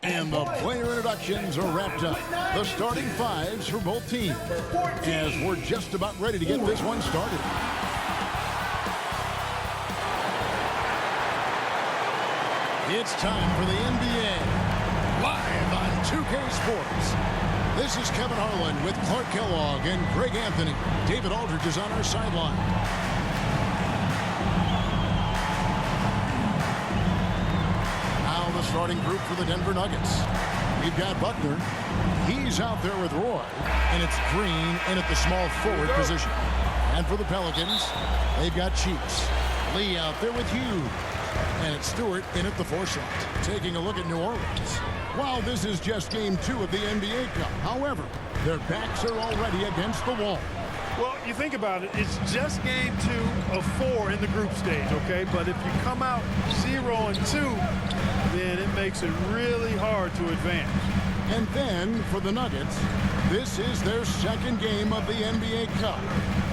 And the player introductions are wrapped up. The starting fives for both teams. As we're just about ready to get this one started. It's time for the NBA. Live on 2K Sports. This is Kevin Harlan with Clark Kellogg and Greg Anthony. David Aldridge is on our sideline. Now the starting group for the Denver Nuggets. We've got Butler. He's out there with Roy. And it's Green in at the small forward position. And for the Pelicans, they've got Cheeks. Lee out there with Hughes. And it's Stewart in at the 4 slot. Taking a look at New Orleans. While this is just game 2 of the NBA Cup, however, their backs are already against the wall. Well, you think about it, it's just game 2 of 4 in the group stage, okay? But if you come out 0-2, then it makes it really hard to advance. And then for the Nuggets, this is their second game of the NBA Cup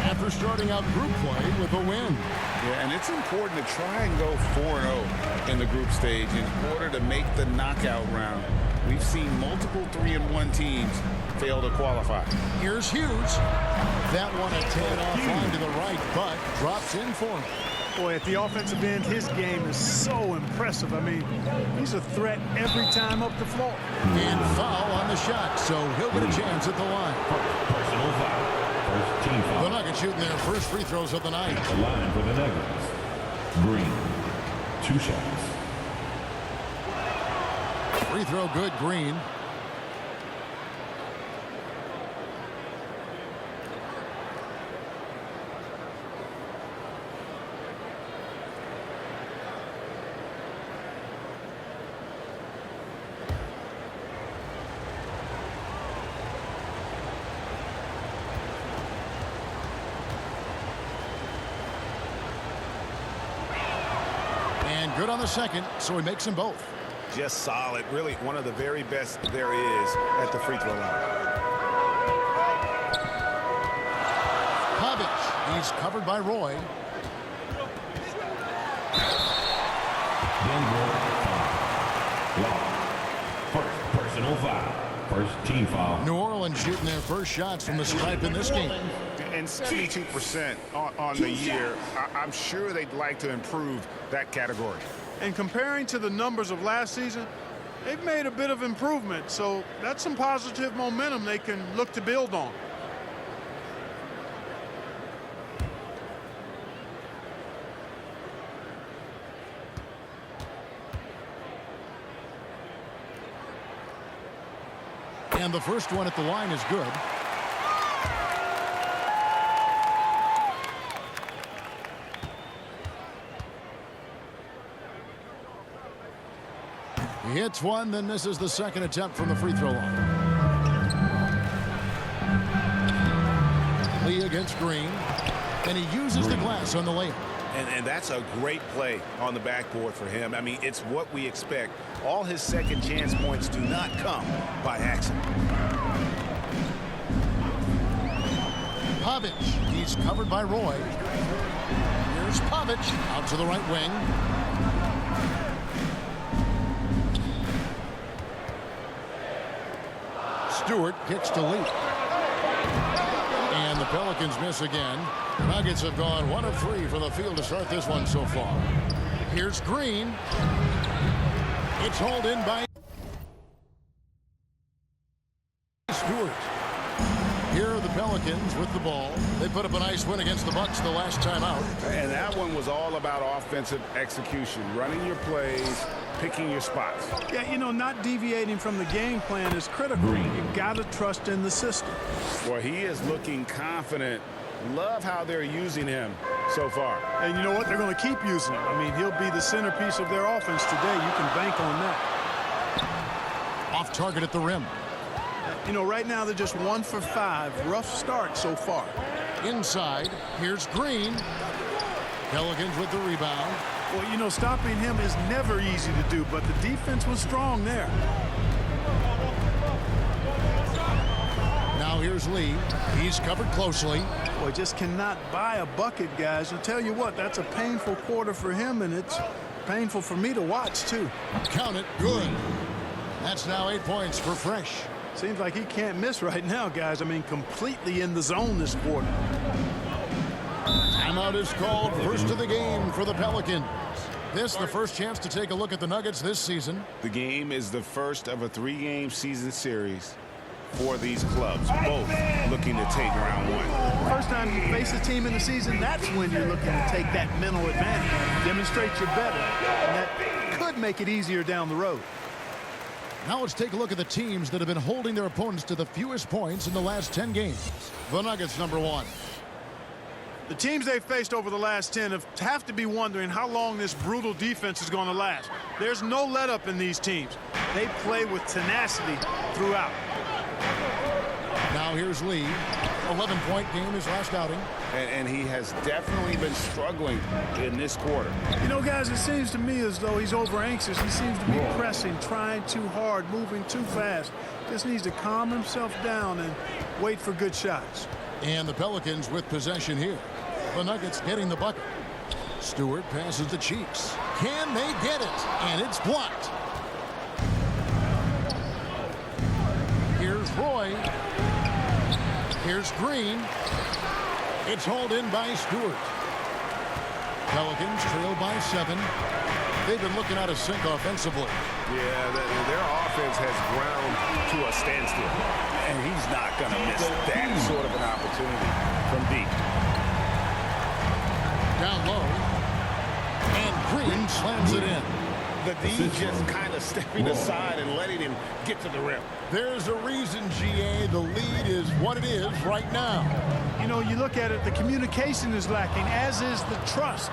after starting out group play with a win. Yeah, and it's important to try and go 4-0 in the group stage in order to make the knockout round. We've seen multiple 3-1 teams fail to qualify. Here's Hughes. That one a 10 offline to the right, but drops in for him. Boy, at the offensive end, his game is so impressive. I mean, he's a threat every time up the floor. And foul on the shot, so he'll get a chance at the line. Personal foul. First team foul. The Nuggets shooting their first free throws of the night. The line for the Nuggets. Green. 2 shots. Free throw good, Green. And good on the second, so he makes them both. Just solid. Really one of the very best there is at the free throw line. Pavic, he's covered by Roy. Denver foul. First personal foul. First team foul. New Orleans shooting their first shots from the stripe in this game. And 72% on the year. I'm sure they'd like to improve that category. And comparing to the numbers of last season, they've made a bit of improvement. So that's some positive momentum they can look to build on. And the first one at the line is good. He hits one, then misses the second attempt from the free throw line. Lee against Green. And he uses the glass on the layup. And that's a great play on the backboard for him. I mean, it's what we expect. All his second chance points do not come by accident. Pavic, he's covered by Roy. Here's Pavic out to the right wing. Stewart kicks to Lee. And the Pelicans miss again. The Nuggets have gone 1 of 3 for the field to start this one so far. Here's Green. It's hauled in by Stewart. Here are the Pelicans with the ball. They put up a nice win against the Bucks the last time out. And that one was all about offensive execution, running your plays, picking your spots. Yeah, you know, not deviating from the game plan is critical. You've got to trust in the system. Boy, he is looking confident. Love how they're using him so far. And you know what? They're going to keep using him. I mean, he'll be the centerpiece of their offense today. You can bank on that. Off target at the rim. You know, right now they're just 1 for 5. Rough start so far. Inside, here's Green. Pelicans with the rebound. Well, you know, stopping him is never easy to do, but the defense was strong there. Now here's Lee. He's covered closely. Boy, just cannot buy a bucket, guys. I'll tell you what, that's a painful quarter for him, and it's painful for me to watch, too. Count it. Good. That's now 8 points for Fresh. Seems like he can't miss right now, guys. I mean, completely in the zone this quarter. Timeout is called. First of the game for the Pelicans. This the first chance to take a look at the Nuggets this season. The game is the first of a 3-game season series for these clubs, both looking to take round one. First time you face a team in the season, that's when you're looking to take that mental advantage, demonstrate you're better, and that could make it easier down the road. Now let's take a look at the teams that have been holding their opponents to the fewest points in the last 10 games. The Nuggets, number 1. The teams they've faced over the last 10 have to be wondering how long this brutal defense is going to last. There's no let-up in these teams. They play with tenacity throughout. Now here's Lee. 11-point game his last outing. And he has definitely been struggling in this quarter. You know, guys, it seems to me as though he's over-anxious. He seems to be pressing, trying too hard, moving too fast. Just needs to calm himself down and wait for good shots. And the Pelicans with possession here. The Nuggets getting the bucket. Stewart passes to Cheeks. Can they get it? And it's blocked. Here's Roy. Here's Green. It's hauled in by Stewart. Pelicans trail by 7. They've been looking out of sync offensively. Yeah, their offense has ground to a standstill. And he's not going to miss that sort of an opportunity from deep. Down low. And Green slams it in. The D just kind of stepping aside and letting him get to the rim. There's a reason, GA, the lead is what it is right now. You know, you look at it, the communication is lacking, as is the trust.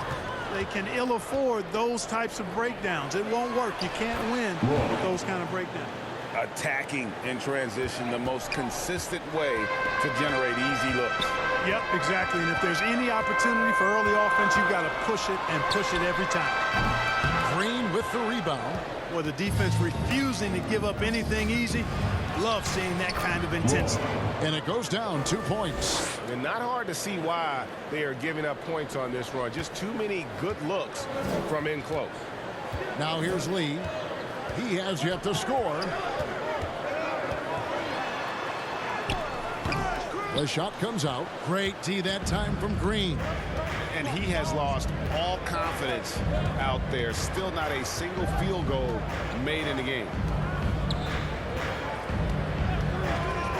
They can ill afford those types of breakdowns. It won't work. You can't win with those kind of breakdowns. Attacking in transition, the most consistent way to generate easy looks. Yep, exactly. And if there's any opportunity for early offense, you've got to push it and push it every time. Green with the rebound. Well, the defense refusing to give up anything easy. Love seeing that kind of intensity. And it goes down 2 points. And not hard to see why they are giving up points on this run. Just too many good looks from in close. Now here's Lee. He has yet to score. The shot comes out. Great D that time from Green. And he has lost all confidence out there. Still not a single field goal made in the game.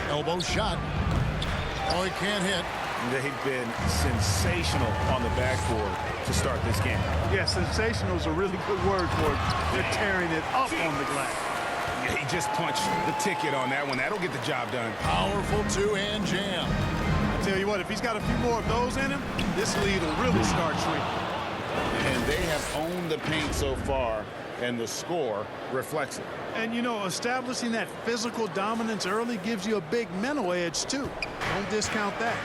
Elbow shot. Oh, he can't hit. They've been sensational on the backboard to start this game. Yeah, sensational is a really good word for it. They're tearing it up on the glass. Yeah, he just punched the ticket on that one. That'll get the job done. Powerful two-hand jam. I tell you what, if he's got a few more of those in him, this lead will really start shrinking. And they have owned the paint so far, and the score reflects it. And, you know, establishing that physical dominance early gives you a big mental edge, too. Don't discount that.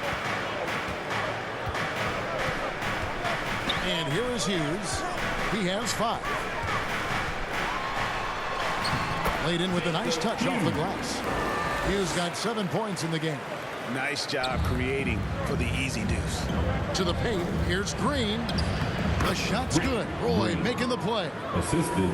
And here is Hughes. He has 5. Laid in with a nice touch off the glass. Hughes got 7 points in the game. Nice job creating for the easy deuce. To the paint, here's Green. The shot's good. Roy making the play. Assisted.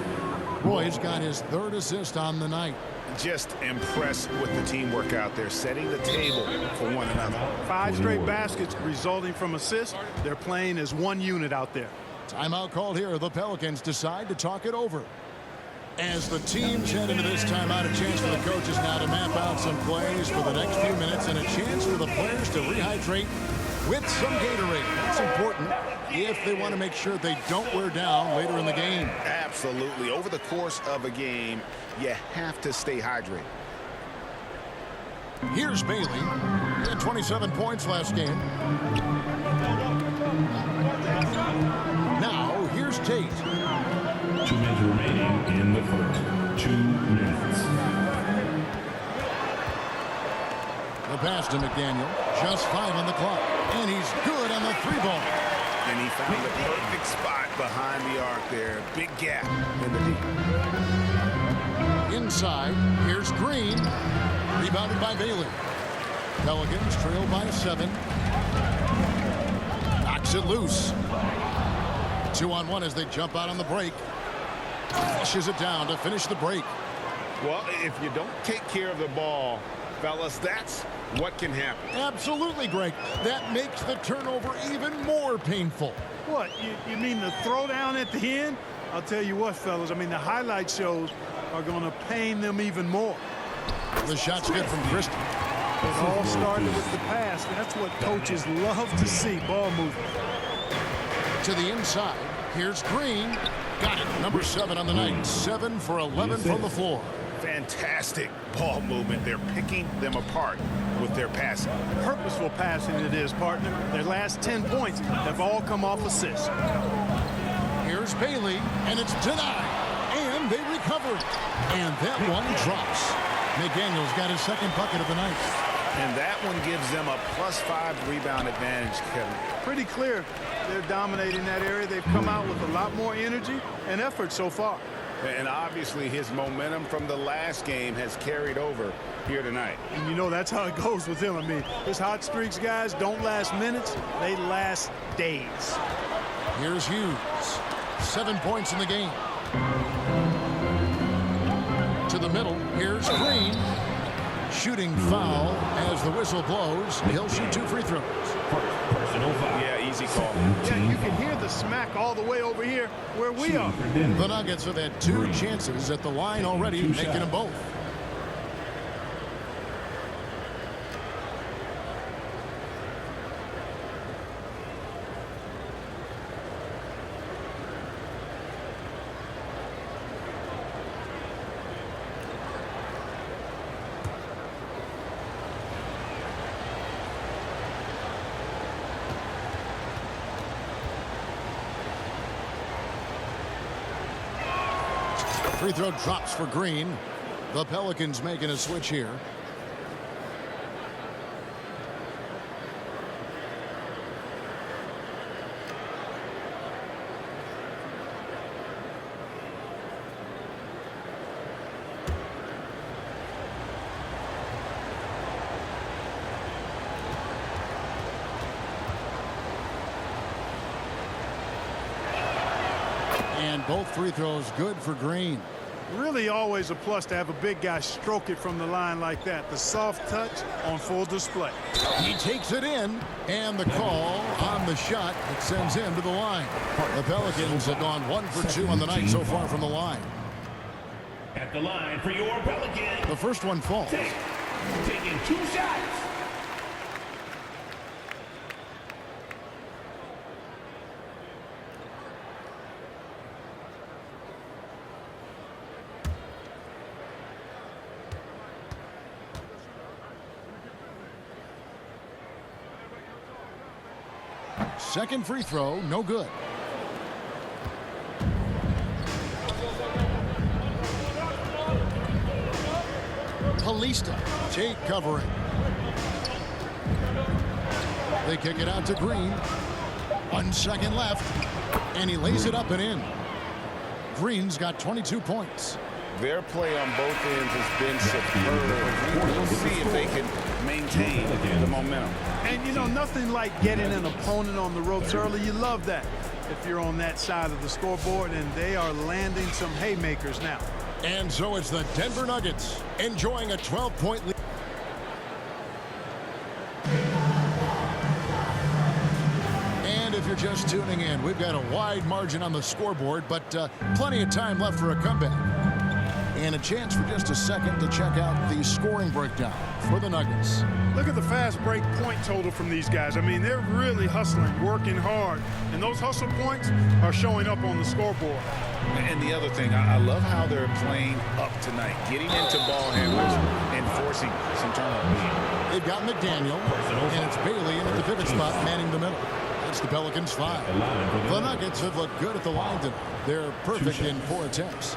Roy's got his 3rd assist on the night. Just impressed with the teamwork out there, setting the table for one another. 5 straight baskets resulting from assists. They're playing as one unit out there. Timeout called here. The Pelicans decide to talk it over. As the teams head into this timeout, a chance for the coaches now to map out some plays for the next few minutes and a chance for the players to rehydrate with some Gatorade. That's important if they want to make sure they don't wear down later in the game. Absolutely. Over the course of a game, you have to stay hydrated. Here's Bailey. He had 27 points last game. Now, here's Tate. 2 minutes remaining in the first. 2 minutes. The pass to McDaniel. Just 5 on the clock. And he's good on the 3-ball. And he found the perfect spot behind the arc there. Big gap in the D. Inside, here's Green. Rebounded by Bailey. Pelicans trail by 7. Knocks it loose. 2-on-1 as they jump out on the break. Flushes it down to finish the break. Well, if you don't take care of the ball, fellas, that's what can happen. Absolutely, Greg. That makes the turnover even more painful. What, you mean the throwdown at the end? I'll tell you what, fellas, I mean, the highlight shows are going to pain them even more. The shot's good from Christie. It all started with the pass. That's what coaches love to see, ball movement. To the inside. Here's Green. Got it. Number 7 on the night. 7 for 11 from the floor. Fantastic ball movement. They're picking them apart with their passing. Purposeful passing it is, partner. Their last 10 points have all come off assists. Here's Bailey, and it's denied. And they recover it. And that one drops. McDaniels got his second bucket of the night. And that one gives them a +5 rebound advantage, Kevin. Pretty clear they're dominating that area. They've come out with a lot more energy and effort so far. And obviously his momentum from the last game has carried over here tonight. And you know that's how it goes with him. I mean, his hot streaks, guys, don't last minutes. They last days. Here's Hughes. 7 points in the game. To the middle. Here's Green. Shooting foul as the whistle blows. He'll shoot 2 free throws. Personal foul. Yeah, easy call. Yeah, you can hear the smack all the way over here where we are. The Nuggets have had 2 chances at the line already, making them both. Free throw drops for Green. The Pelicans making a switch here. And both free throws good for Green. Really always a plus to have a big guy stroke it from the line like that. The soft touch on full display. He takes it in, and the call on the shot that sends him to the line. The Pelicans have gone 1 for 2 on the night so far from the line. At the line for your Pelicans. The first one falls. Taking 2 shots. Second free throw, no good. Kalista, Jake covering. They kick it out to Green. 1 second left, and he lays it up and in. Green's got 22 points. Their play on both ends has been superb. We'll see if they can maintain the momentum. And, you know, nothing like getting an opponent on the ropes early. You love that if you're on that side of the scoreboard, and they are landing some haymakers now. And so it's the Denver Nuggets enjoying a 12-point lead. And if you're just tuning in, we've got a wide margin on the scoreboard, but plenty of time left for a comeback. And a chance for just a second to check out the scoring breakdown for the Nuggets. Look at the fast break point total from these guys. I mean, they're really hustling, working hard. And those hustle points are showing up on the scoreboard. And the other thing, I love how they're playing up tonight, getting into ball handlers and forcing some turnovers. They've got McDaniel, and it's Bailey in at the pivot spot, manning the middle. That's the Pelicans 5. The Nuggets have looked good at the line tonight. They're perfect in 4 attempts.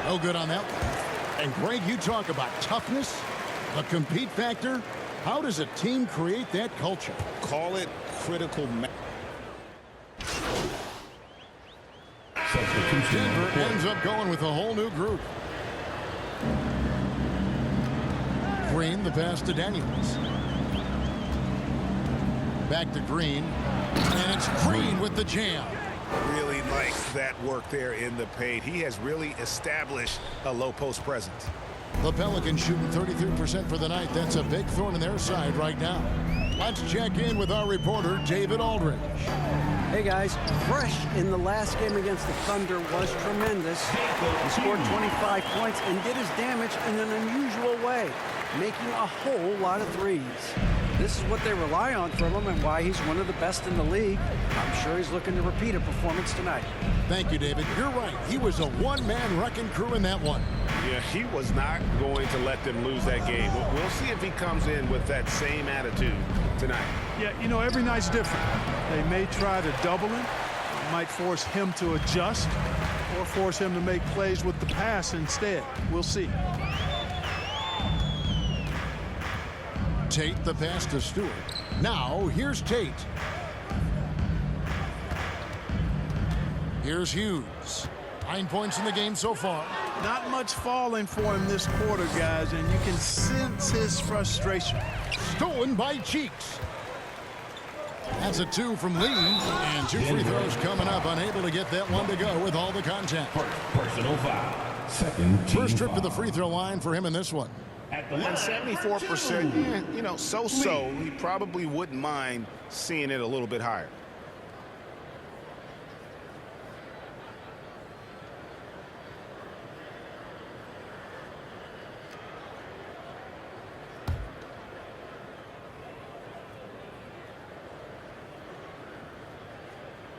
No good on that one. And Greg, you talk about toughness, a compete factor. How does a team create that culture? Call it critical. Denver ends up going with a whole new group. Green, the pass to Daniels. Back to Green. And it's Green with the jam. Really likes that work there in the paint. He has really established a low post presence. The Pelicans shooting 33% for the night. That's a big thorn in their side right now. Let's check in with our reporter, David Aldridge. Hey guys, Fresh in the last game against the Thunder was tremendous. He scored 25 points and did his damage in an unusual way, making a whole lot of threes. This is what they rely on from him and why he's one of the best in the league. I'm sure he's looking to repeat a performance tonight. Thank you, David. You're right. He was a one-man wrecking crew in that one. Yeah, he was not going to let them lose that game. We'll see if he comes in with that same attitude tonight. Yeah, you know, every night's different. They may try to double him, might force him to adjust, or force him to make plays with the pass instead. We'll see. Tate, the pass to Stewart. Now, here's Tate. Here's Hughes. 9 points in the game so far. Not much falling for him this quarter, guys, and you can sense his frustration. Stolen by Cheeks. That's a 2 from Lee, and 2 free throws coming up. Unable to get that one to go with all the contact. Personal foul. Second team First trip to the foul. free throw line for him in this one. At the And line. 74%, you know, so-so. He probably wouldn't mind seeing it a little bit higher.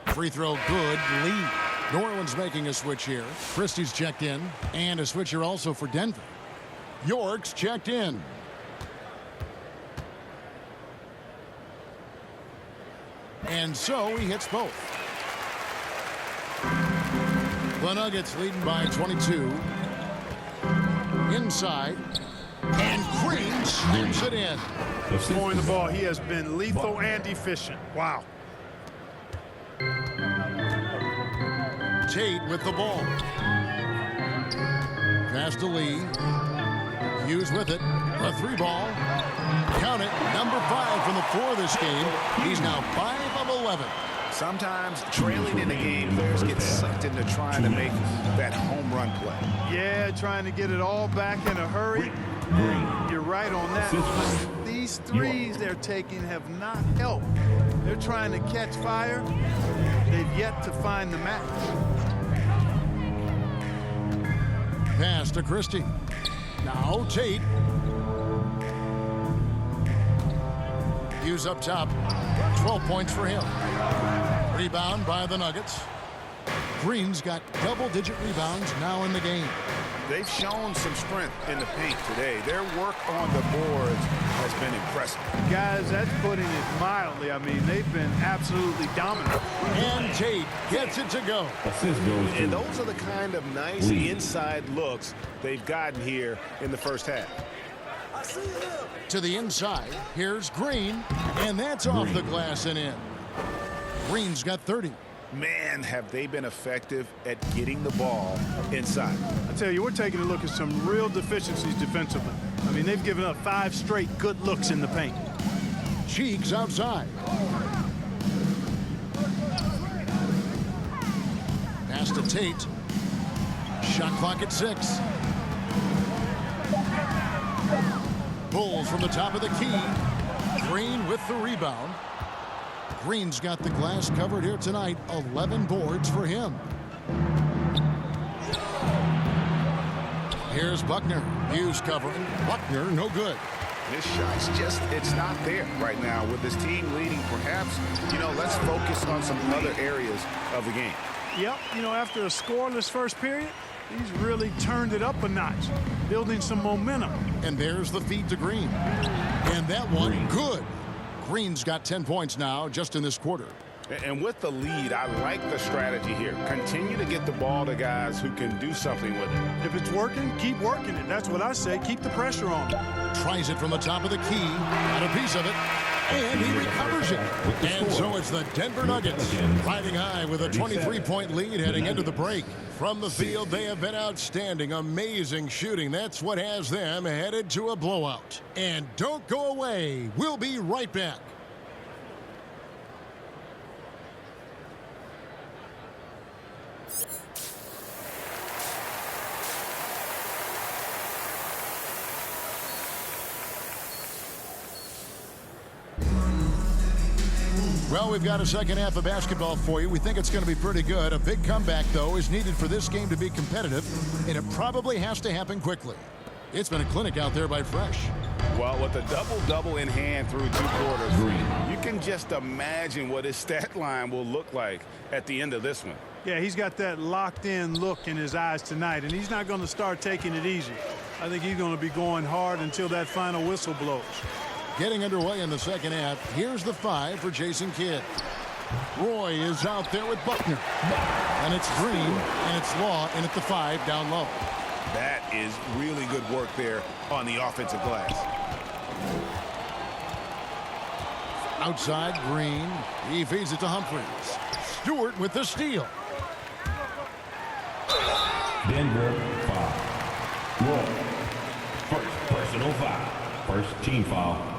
Free throw good. Lee. New Orleans making a switch here. Christie's checked in, and a switch here also for Denver. York's checked in. And so he hits both. The Nuggets leading by 22. Inside. And Green slams it in. Scoring the ball, he has been lethal and efficient. Wow. Tate with the ball. Pass to Lee. Hughes with it. A 3 ball. Count it. Number 5 from the floor this game. He's now 5 of 11. Sometimes trailing in the game, players get sucked into trying to make that home run play. Yeah, trying to get it all back in a hurry. You're right on that. But these threes they're taking have not helped. They're trying to catch fire. They've yet to find the match. Pass to Christie. Now Tate. Hughes up top. 12 points for him. Rebound by the Nuggets. Green's got double-digit rebounds now in the game. They've shown some strength in the paint today. Their work on the boards has been impressive. Guys, that's putting it mildly. I mean, they've been absolutely dominant. And Tate gets it to go. Assist goes to And those are the kind of nice Lee. inside looks they've gotten here in the first half. To the inside. Here's Green. And that's off the glass and in. Green's got 30. Man, have they been effective at getting the ball inside. I tell you, we're taking a look at some real deficiencies defensively. I mean, they've given up 5 straight good looks in the paint. Cheeks outside. Pass to Tate. Shot clock at 6. Bulls from the top of the key. Green with the rebound. Green's got the glass covered here tonight. 11 boards for him. Here's Buckner. Hughes covering. Buckner, no good. This shot's just, it's not there right now with this team leading. Perhaps, you know, let's focus on some other areas of the game. Yep, you know, after a scoreless first period, he's really turned it up a notch, building some momentum. And there's the feed to Green. And that one, good. Green's got 10 points now just in this quarter. And with the lead, I like the strategy here. Continue to get the ball to guys who can do something with it. If it's working, keep working it. That's what I say. Keep the pressure on. Tries it from the top of the key. Got a piece of it. And he recovers it. And so it's the Denver Nuggets riding high with a 23-point lead heading into the break. From the field, they have been outstanding. Amazing shooting. That's what has them headed to a blowout. And don't go away. We'll be right back. Well, we've got a second half of basketball for you. We think it's going to be pretty good. A big comeback, though, is needed for this game to be competitive, and it probably has to happen quickly. It's been a clinic out there by Fresh. Well, with a double-double in hand through 2 quarters, you can just imagine what his stat line will look like at the end of this one. Yeah, he's got that locked-in look in his eyes tonight, and he's not going to start taking it easy. I think he's going to be going hard until that final whistle blows. Getting underway in the second half. Here's the 5 for Jason Kidd. Roy is out there with Buckner. And it's Green, and it's Law in at the 5 down low. That is really good work there on the offensive glass. Outside, Green. He feeds it to Humphries. Stewart with the steal. Denver foul. Roy. First personal foul. First team foul.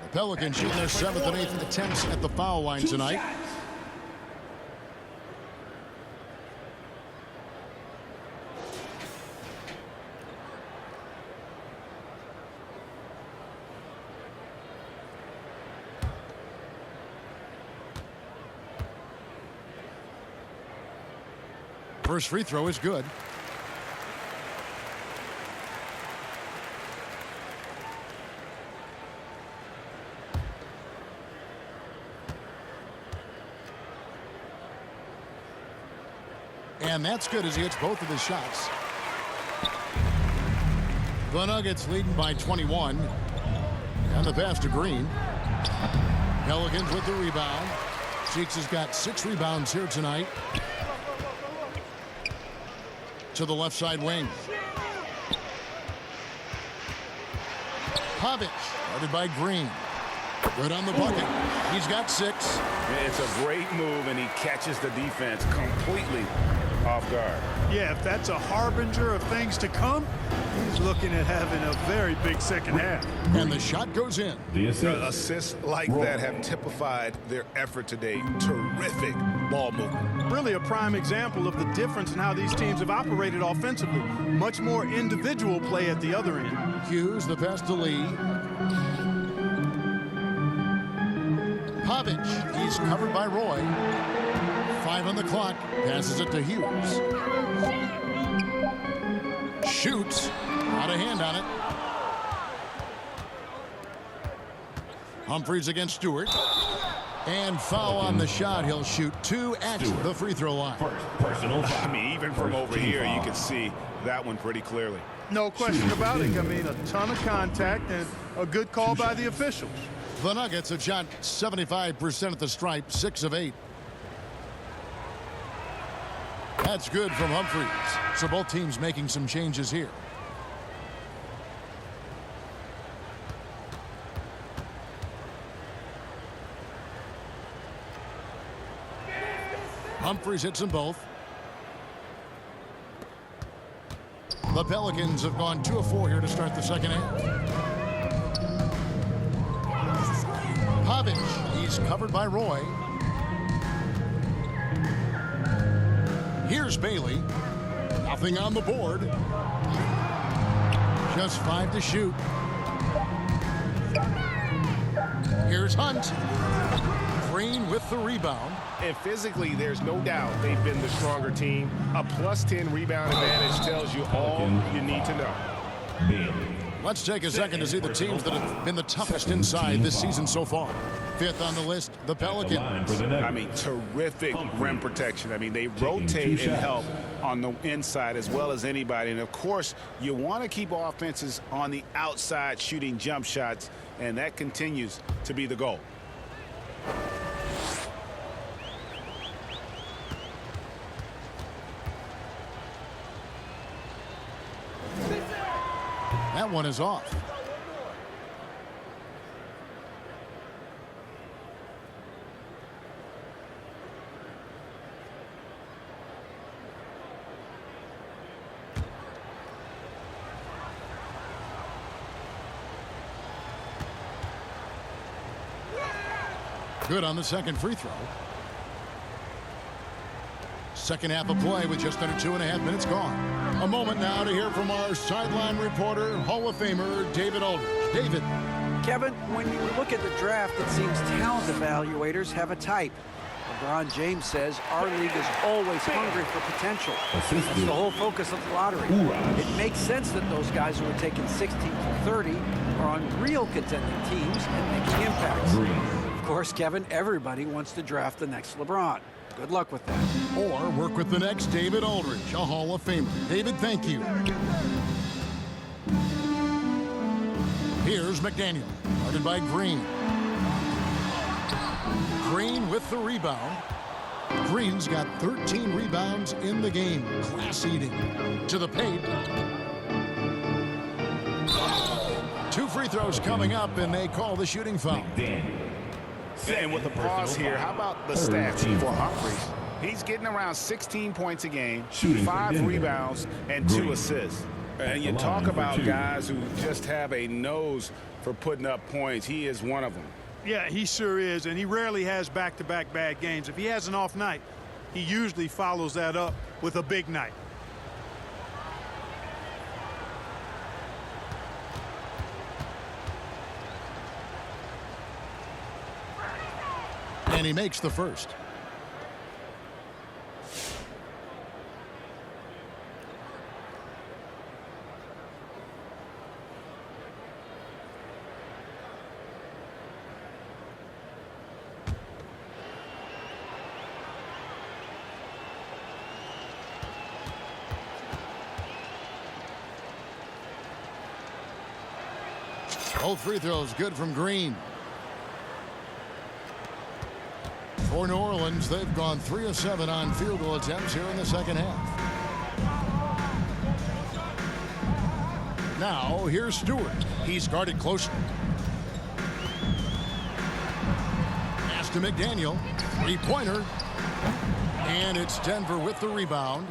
The Pelicans shooting their 7th and 8th attempts at the foul line tonight. First free throw is good. And that's good as he hits both of his shots. The Nuggets leading by 21. And the pass to Green. Pelicans with the rebound. Cheeks has got 6 rebounds here tonight. To the left side wing. Pavic, guarded by Green. Good on the bucket. He's got 6. It's a great move, and he catches the defense completely off guard. Yeah, if that's a harbinger of things to come, he's looking at having a very big second half. And the shot goes in. The assist. Assists like that have typified their effort today. Terrific ball movement. Really a prime example of the difference in how these teams have operated offensively. Much more individual play at the other end. Hughes, the pass to Lee. Pavic, he's covered by Roy. 5 on the clock, passes it to Hughes. Shoots, out of hand on it. Humphries against Stewart. And foul on the shot. He'll shoot 2 at the free throw line. First personal foul. I mean, even from over here, you can see that one pretty clearly. No question about it. I mean, a ton of contact and a good call by the officials. The Nuggets have shot 75% at the stripe, 6 of 8. That's good from Humphries. So both teams making some changes here. Humphries hits them both. The Pelicans have gone 2 of 4 here to start the second half. Pavic, he's covered by Roy. Here's Bailey. Nothing on the board. Just 5 to shoot. Here's Hunt. Green with the rebound. And physically, there's no doubt they've been the stronger team. A +10 rebound advantage tells you all you need to know. Bailey. Let's take a second to see the teams that have been the toughest inside this season so far. 5th on the list, the Pelicans. I mean, terrific rim protection. I mean, they rotate and help on the inside as well as anybody. And, of course, you want to keep offenses on the outside shooting jump shots, and that continues to be the goal. one is off. Good on the second free throw. Second half of play with just under 2.5 minutes gone. A moment now to hear from our sideline reporter, Hall of Famer David Aldridge. David. Kevin, when you look at the draft, it seems talent evaluators have a type. LeBron James says our league is always hungry for potential. That's the whole focus of the lottery. It makes sense that those guys who are taken 16 to 30 are on real contending teams and making impacts. Of course, Kevin, everybody wants to draft the next LeBron. Good luck with that. Or work with the next David Aldridge, a Hall of Famer. David, thank you. Here's McDaniel, guarded by Green. Green with the rebound. Green's got 13 rebounds in the game. Class-eating. To the paint. 2 free throws coming up, and they call the shooting foul. And with the pause here, how about the stats for Humphries? He's getting around 16 points a game, 5 rebounds, and 2 assists. And you talk about guys who just have a nose for putting up points. He is one of them. Yeah, he sure is, and he rarely has back-to-back bad games. If he has an off night, he usually follows that up with a big night. And he makes the first. Both free throws good from Green. For New Orleans, they've gone 3 of 7 on field goal attempts here in the second half. Now, here's Stewart. He's guarded closely. Pass to McDaniel. 3-pointer. And it's Denver with the rebound.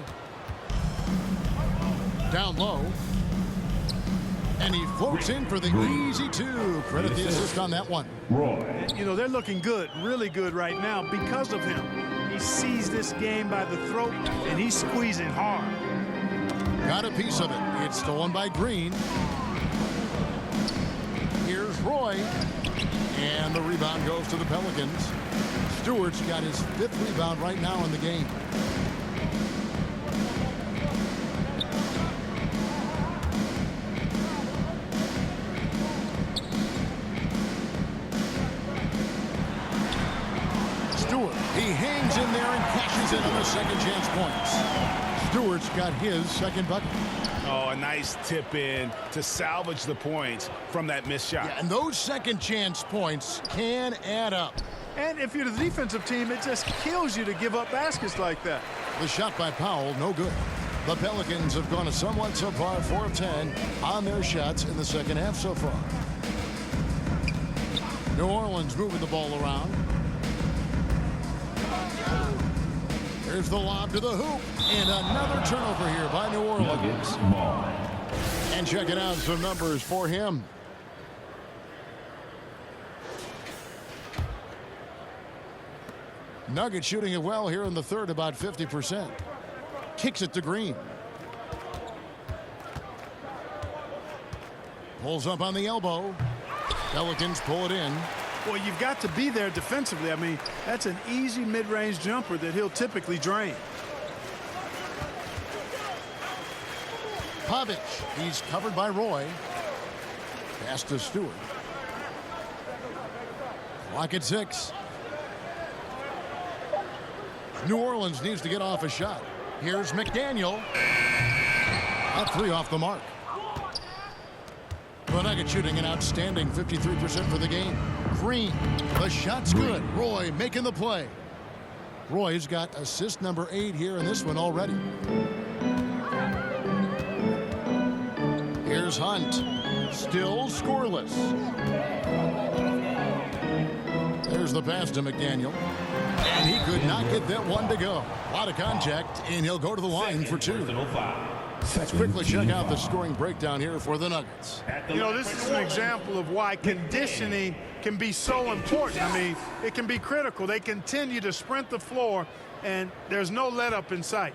Down low. And he floats in for the easy 2. Credit the assist on that one. Roy. You know, they're looking good, really good right now because of him. He sees this game by the throat, and he's squeezing hard. Got a piece of it. It's stolen by Green. Here's Roy. And the rebound goes to the Pelicans. Stewart's got his 5th rebound right now in the game. He hangs in there and cashes in on the second chance points. Stewart's got his second bucket. Oh, a nice tip in to salvage the points from that missed shot. Yeah, and those second chance points can add up. And if you're the defensive team, it just kills you to give up baskets like that. The shot by Powell, no good. The Pelicans have gone a somewhat subpar 4 of 10 on their shots in the second half so far. New Orleans moving the ball around. There's the lob to the hoop. And another turnover here by New Orleans. Nuggets ball. And checking out some numbers for him. Nuggets shooting it well here in the third, about 50%. Kicks it to Green. Pulls up on the elbow. Pelicans pull it in. Well, you've got to be there defensively. I mean, that's an easy mid-range jumper that he'll typically drain. Pavic, he's covered by Roy. Pass to Stewart. Clock at 6. New Orleans needs to get off a shot. Here's McDaniel. A 3 off the mark. The Nuggets shooting an outstanding 53% for the game. Green, the shot's good. Roy making the play. Roy's got assist number 8 here in this one already. Here's Here's Hunt. Still scoreless. There's the pass to McDaniel. And he could not get that one to go. A lot of contact, and he'll go to the line for two. Let's quickly check out the scoring breakdown here for the Nuggets. You know, this is an example of why conditioning can be so important. I mean, it can be critical. They continue to sprint the floor, and there's no let-up in sight.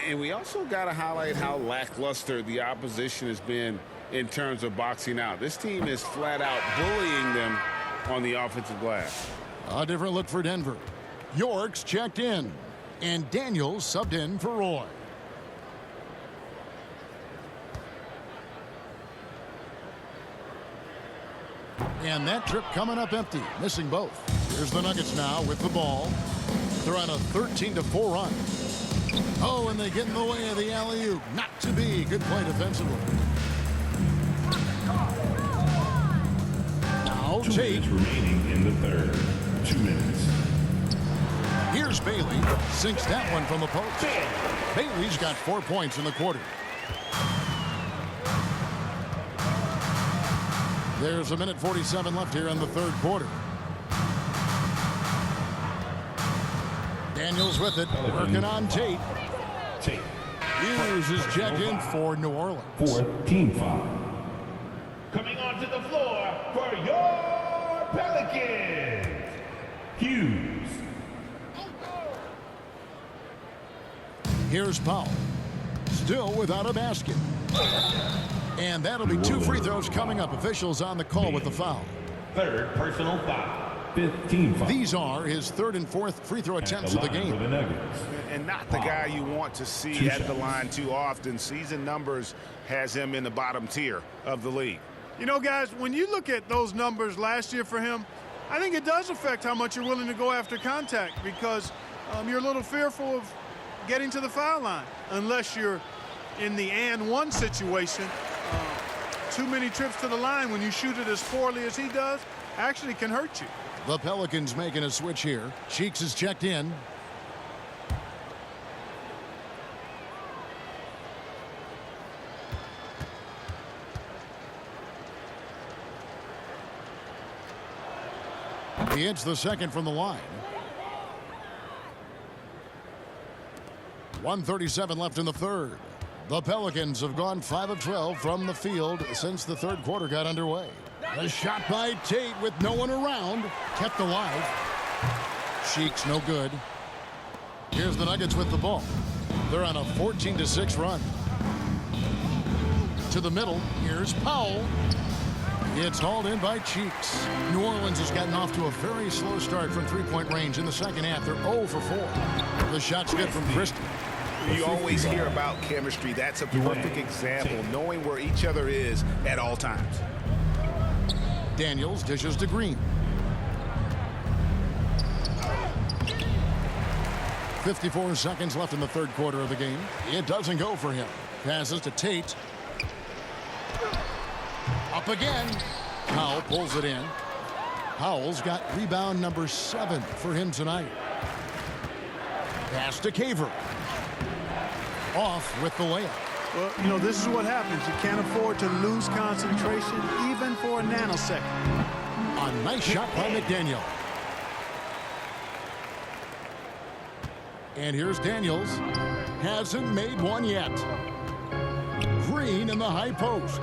And we also got to highlight how lackluster the opposition has been in terms of boxing out. This team is flat out bullying them on the offensive glass. A different look for Denver. York's checked in, and Daniels subbed in for Roy. And that trip coming up empty, missing both. Here's the Nuggets now with the ball. They're on a 13-4 run. Oh, and they get in the way of the alley-oop. Not to be. Good play defensively. Now 2 Tate. minutes remaining in the third. 2 minutes. Here's Bailey. Sinks that one from the post. Bailey's got 4 points in the quarter. There's a minute 47 left here in the third quarter. Daniels with it, working on Tate. Tate. Hughes is checked in for New Orleans. 4th team foul. Coming onto the floor for your Pelicans, Hughes. Here's Powell. Still without a basket. And that'll be 2 free throws coming up. Officials on the call with the foul. 3rd personal foul. 5th team foul. These are his 3rd and 4th free throw attempts of the game. For the Nuggets. And not the guy you want to see at the line too often. Season numbers has him in the bottom tier of the league. You know, guys, when you look at those numbers last year for him, I think it does affect how much you're willing to go after contact because you're a little fearful of getting to the foul line unless you're in the and one situation. Too many trips to the line when you shoot it as poorly as he does actually can hurt you. The Pelicans making a switch here. Cheeks is checked in. He hits the second from the line. 1:37 left in the third. The Pelicans have gone 5 of 12 from the field since the third quarter got underway. A shot by Tate with no one around. Kept alive. Cheeks no good. Here's the Nuggets with the ball. They're on a 14-6 run. To the middle. Here's Powell. It's hauled in by Cheeks. New Orleans has gotten off to a very slow start from three-point range in the second half. They're 0 for 4. The shot's good from Christie. You always hear about chemistry. That's a perfect example, knowing where each other is at all times. Daniels dishes to Green. 54 seconds left in the third quarter of the game. It doesn't go for him. Passes to Tate. Up again. Powell pulls it in. Powell's got rebound number 7 for him tonight. Pass to Caver. Off with the layup. Well, you know, this is what happens. You can't afford to lose concentration even for a nanosecond. A nice shot by McDaniel. And here's Daniels. Hasn't made one yet. Green in the high post.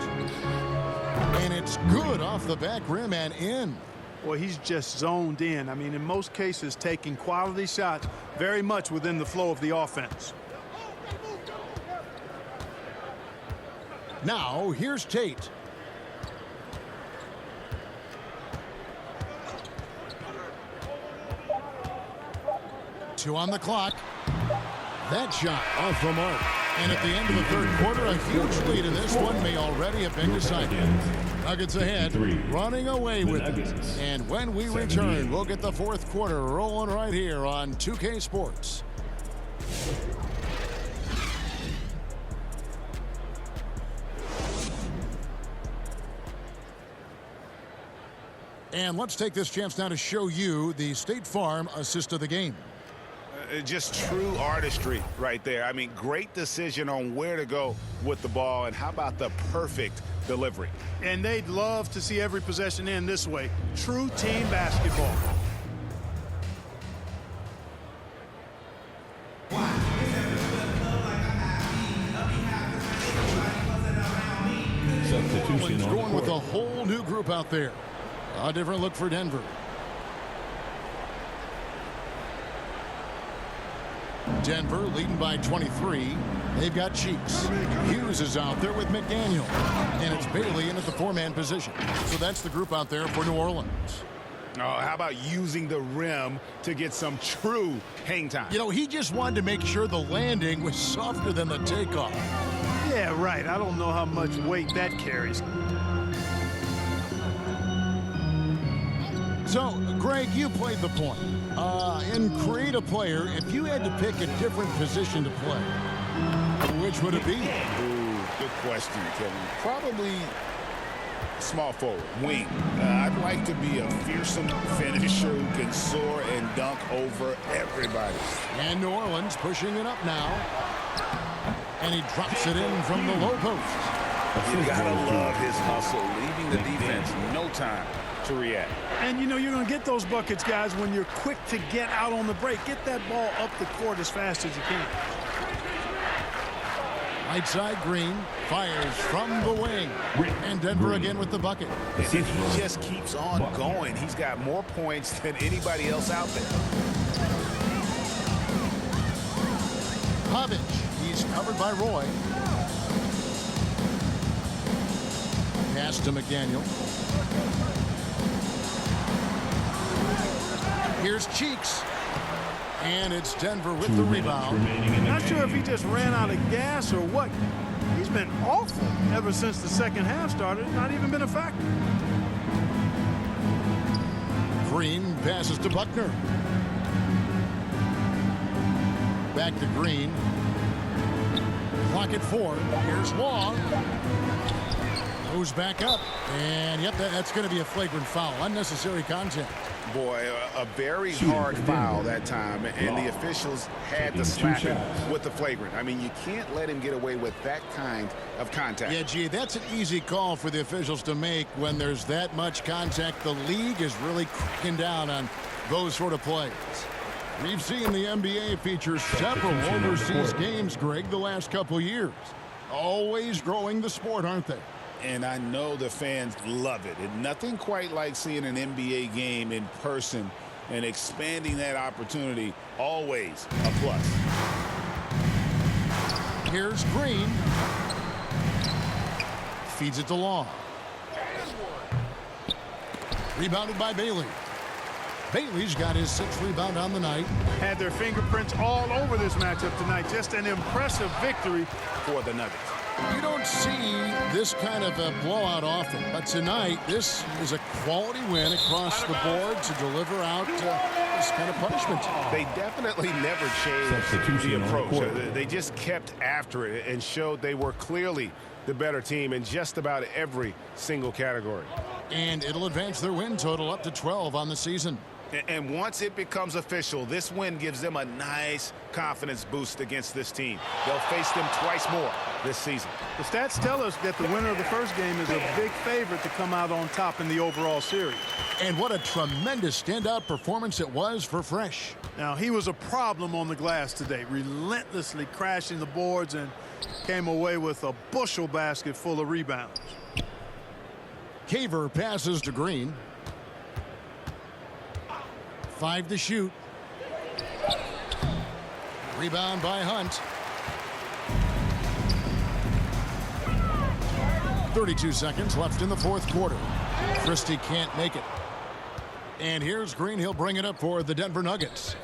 And it's good off the back rim and in. Well, he's just zoned in. I mean, in most cases, taking quality shots very much within the flow of the offense. Now, here's Tate. Two on the clock. That shot off the mark. And at the end of the third quarter, a huge lead in this one may already have been decided. Nuggets ahead, running away with it. And when we return, we'll get the fourth quarter rolling right here on 2K Sports. And let's take this chance now to show you the State Farm assist of the game. Just true artistry right there. I mean, great decision on where to go with the ball, and how about the perfect delivery? And they'd love to see every possession end this way. True team basketball. Substitution He's on the going with a court. whole new group out there. A different look for Denver. Denver leading by 23. They've got Cheeks. Hughes is out there with McDaniel. And it's Bailey in at the four-man position. So that's the group out there for New Orleans. Oh, how about using the rim to get some true hang time? You know, he just wanted to make sure the landing was softer than the takeoff. Yeah, right. I don't know how much weight that carries. So, Greg, you played the point. In Create a Player, if you had to pick a different position to play, which would it be? Ooh, good question, Kevin. Probably small forward, wing. I'd like to be a fearsome finisher who can soar and dunk over everybody. And New Orleans pushing it up now. And he drops it in from the low post. You gotta love his hustle, leaving the defense no time to react. And, you know, you're going to get those buckets, guys, when you're quick to get out on the break. Get that ball up the court as fast as you can. Right side Green fires from the wing. And Denver again with the bucket. And he just keeps on going. He's got more points than anybody else out there. Pavic, he's covered by Roy. Pass to McDaniel. Here's Cheeks. And it's Denver with the rebound. Not sure if he just ran out of gas or what. He's been awful ever since the second half started. Not even been a factor. Green passes to Buckner. Back to Green. Clock at 4. Here's Long. Goes back up. And, yep, that's going to be a flagrant foul. Unnecessary contact. Boy, a very hard foul that time, and the officials had to slap him with the flagrant. I mean, you can't let him get away with that kind of contact. Yeah, gee, that's an easy call for the officials to make when there's that much contact. The league is really cracking down on those sort of plays. We've seen the NBA feature several overseas games, Greg, the last couple years. Always growing the sport, aren't they? And I know the fans love it. And nothing quite like seeing an NBA game in person and expanding that opportunity. Always a plus. Here's Green. Feeds it to Long. Rebounded by Bailey. Bailey's got his 6th rebound on the night. Had their fingerprints all over this matchup tonight. Just an impressive victory for the Nuggets. You don't see this kind of a blowout often, but tonight this is a quality win across the board to deliver out this kind of punishment. They definitely never changed Substitution the on the approach. court. They just kept after it and showed they were clearly the better team in just about every single category. And it'll advance their win total up to 12 on the season. And once it becomes official, this win gives them a nice confidence boost against this team. They'll face them twice more this season. The stats tell us that the winner of the first game is a big favorite to come out on top in the overall series. And what a tremendous standout performance it was for Fresh. Now, he was a problem on the glass today, relentlessly crashing the boards and came away with a bushel basket full of rebounds. Caver passes to Green. 5 to shoot. Rebound by Hunt. 32 seconds left in the fourth quarter. Christie can't make it. And here's Green. He'll bring it up for the Denver Nuggets.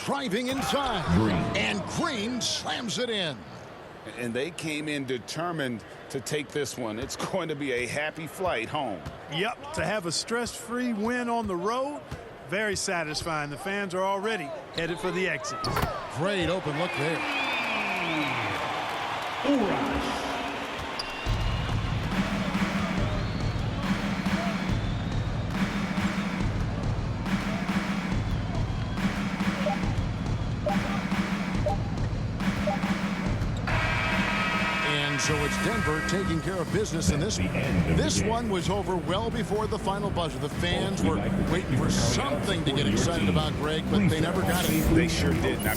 Driving inside. And Green slams it in. And they came in determined to take this one. It's going to be a happy flight home. Yep, to have a stress-free win on the road, very satisfying. The fans are already headed for the exit. Great open look there. so it's Denver taking care of business in this one. This one was over well before the final buzzer. The fans were waiting for something to get excited about, Greg, but they never got it. They sure didn't. I